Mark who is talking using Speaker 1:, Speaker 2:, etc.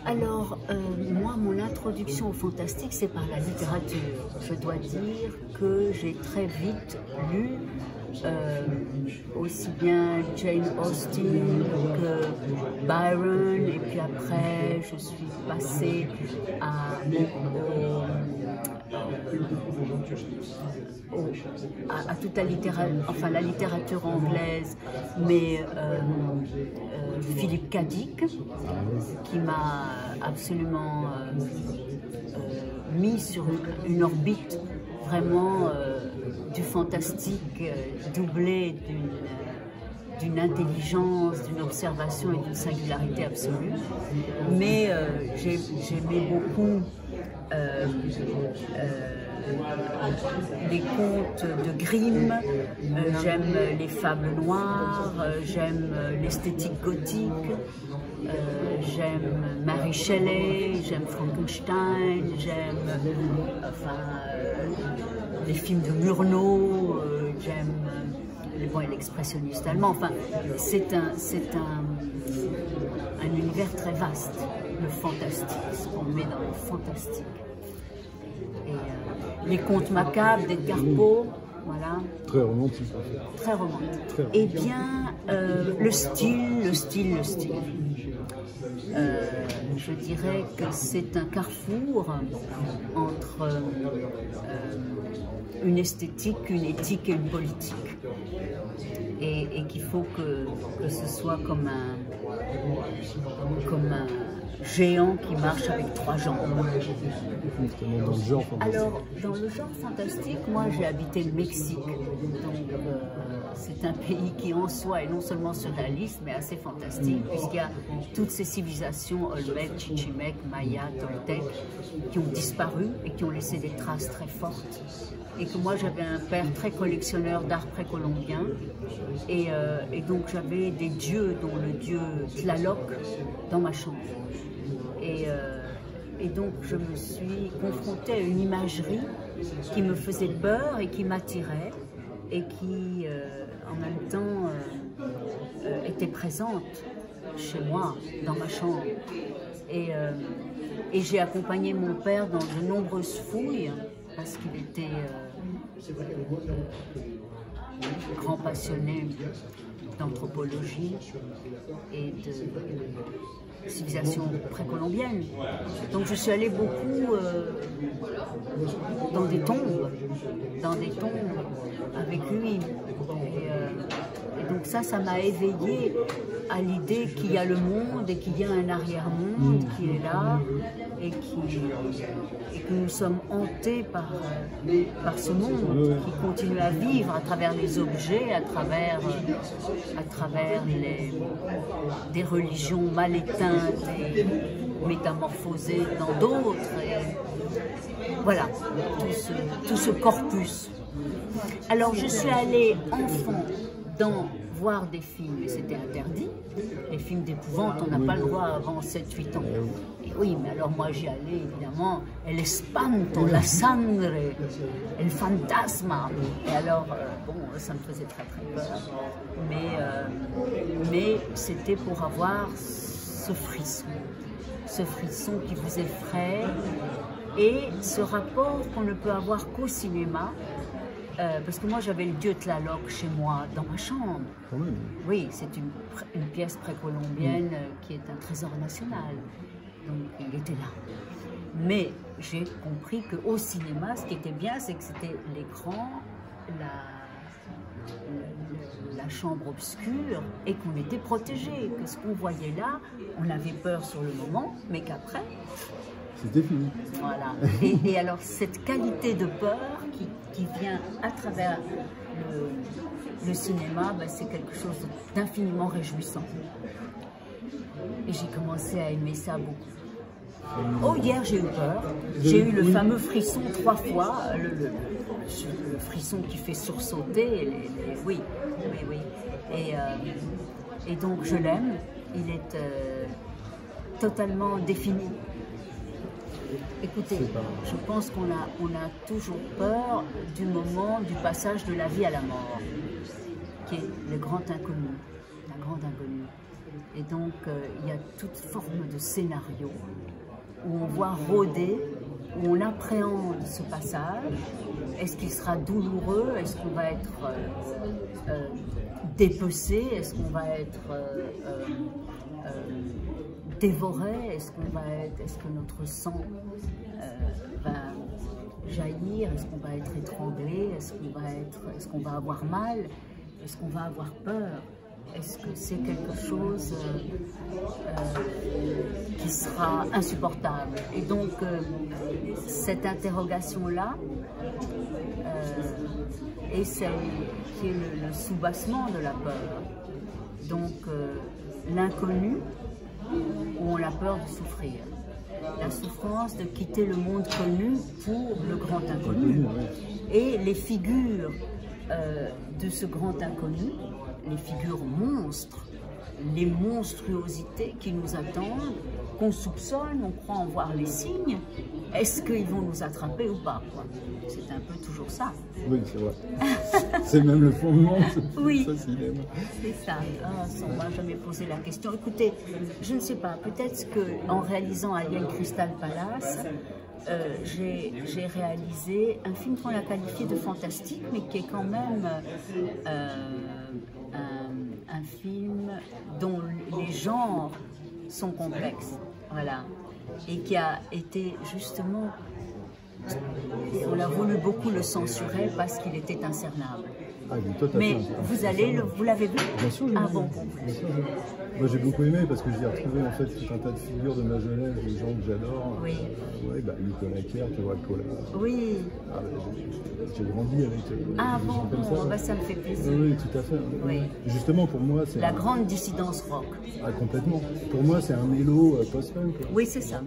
Speaker 1: Alors, moi, mon introduction au fantastique, c'est par la littérature. Je dois dire que j'ai très vite lu aussi bien Jane Austen que Byron, et puis après, je suis passée à toute la littérature, enfin la littérature anglaise, mais Philip K. Dick, qui m'a absolument mis sur une orbite vraiment du fantastique, doublé d'une intelligence, d'une observation et d'une singularité absolue. Mais j'aimais beaucoup les contes de Grimm, j'aime les fables noires, j'aime l'esthétique gothique, j'aime Mary Shelley, j'aime Frankenstein, j'aime les films de Murnau, j'aime l'expressionniste allemand. Enfin, c'est un univers très vaste, le fantastique, ce qu'on met dans le fantastique. Et, les contes macabres d'Edgar Poe, voilà.
Speaker 2: Très romantique.
Speaker 1: Très romantique. Très romantique. Eh bien, le style. Je dirais que c'est un carrefour entre une esthétique, une éthique et une politique. Et qu'il faut que ce soit comme un géant qui marche avec trois jambes. Alors, dans le genre fantastique, moi j'ai habité le Mexique, donc c'est un pays qui en soi est non seulement surréaliste, mais assez fantastique, puisqu'il y a toutes ces civilisations, Olmec, Chichimec, Maya, Toltec, qui ont disparu et qui ont laissé des traces très fortes. Et que moi j'avais un père très collectionneur d'art précolombien, et donc j'avais des dieux, dont le dieu Tlaloc, dans ma chambre. Et donc je me suis confrontée à une imagerie qui me faisait peur et qui m'attirait, et qui en même temps était présente chez moi, dans ma chambre. Et j'ai accompagné mon père dans de nombreuses fouilles, parce qu'il était grand passionné d'anthropologie et de civilisation précolombienne. Donc je suis allée beaucoup dans des tombes avec lui. Et donc ça m'a éveillée à l'idée qu'il y a le monde et qu'il y a un arrière-monde qui est là, et que nous sommes hantés par ce monde qui continue à vivre à travers les objets, à travers des religions mal éteintes et métamorphosées dans d'autres. Voilà, tout ce corpus. Alors je suis allée enfant voir des films, et c'était interdit. Les films d'épouvante, on n'a pas le droit avant 7-8 ans. Et oui, mais alors moi j'y allais évidemment, El espanto, la sangre, el fantasma. Et alors, bon, ça me faisait très très peur. Mais c'était pour avoir ce frisson qui vous effraie, et ce rapport qu'on ne peut avoir qu'au cinéma. Parce que moi j'avais le dieu Tlaloc chez moi, dans ma chambre. Oui, c'est une pièce précolombienne qui est un trésor national. Donc il était là. Mais j'ai compris qu'au cinéma, ce qui était bien, c'est que c'était l'écran, la chambre obscure, et qu'on était protégé. Que ce qu'on voyait là, on avait peur sur le moment, mais qu'après...
Speaker 2: C'était fini.
Speaker 1: Voilà. Et alors, cette qualité de peur qui vient à travers le cinéma, ben, c'est quelque chose d'infiniment réjouissant. Et j'ai commencé à aimer ça beaucoup. Oh, hier, j'ai eu peur. J'ai eu le fameux frisson 3 fois, le frisson qui fait sursauter. Oui. Et donc, je l'aime. Il est totalement défini. Écoutez, je pense qu'on a toujours peur du moment du passage de la vie à la mort, qui est le grand inconnu, la grande inconnue. Et donc, il y a toute forme de scénario où on voit rôder, où on appréhende ce passage. Est-ce qu'il sera douloureux? Est-ce qu'on va être dépecé? Est-ce qu'on va être dévoré? Est-ce que notre sang va jaillir? Est-ce qu'on va être étranglé? Est-ce qu'on va avoir mal? Est-ce qu'on va avoir peur? Est-ce que c'est quelque chose qui sera insupportable? Et donc, cette interrogation-là est celle qui est le soubassement de la peur. Donc, l'inconnu, où on a peur de souffrir. La souffrance de quitter le monde connu pour le grand inconnu. Et les figures de ce grand inconnu, les figures monstres, les monstruosités qui nous attendent, qu'on soupçonne, on croit en voir les signes, est-ce qu'ils vont nous attraper ou pas? C'est un peu toujours ça.
Speaker 2: Oui, c'est vrai. C'est même le fondement de
Speaker 1: oui,
Speaker 2: ce cinéma.
Speaker 1: C'est ça. Ah, on m'a jamais posé la question. Écoutez, je ne sais pas, peut-être qu'en réalisant Alien Crystal Palace, j'ai réalisé un film qu'on a qualifié de fantastique, mais qui est quand même un film dont les genres sont complexes, voilà, et qui a été justement, on a voulu beaucoup le censurer parce qu'il était incernable.
Speaker 2: Ah, mais
Speaker 1: vous l'avez vu?
Speaker 2: Bien sûr,
Speaker 1: ah bon.
Speaker 2: Moi j'ai beaucoup aimé parce que j'y ai retrouvé en fait tout un tas de figures de ma jeunesse, des gens que j'adore.
Speaker 1: Oui.
Speaker 2: Ouais, bah, Nicolas Kerr, tu vois, Cola.
Speaker 1: Oui.
Speaker 2: Ah, j'ai grandi avec des gens comme ça.
Speaker 1: Bah, ça me fait plaisir.
Speaker 2: Oui, tout à fait.
Speaker 1: Oui.
Speaker 2: Justement pour moi c'est
Speaker 1: la grande dissidence rock.
Speaker 2: Ah, complètement. Pour moi c'est un mélo post-punk.
Speaker 1: Oui, c'est ça.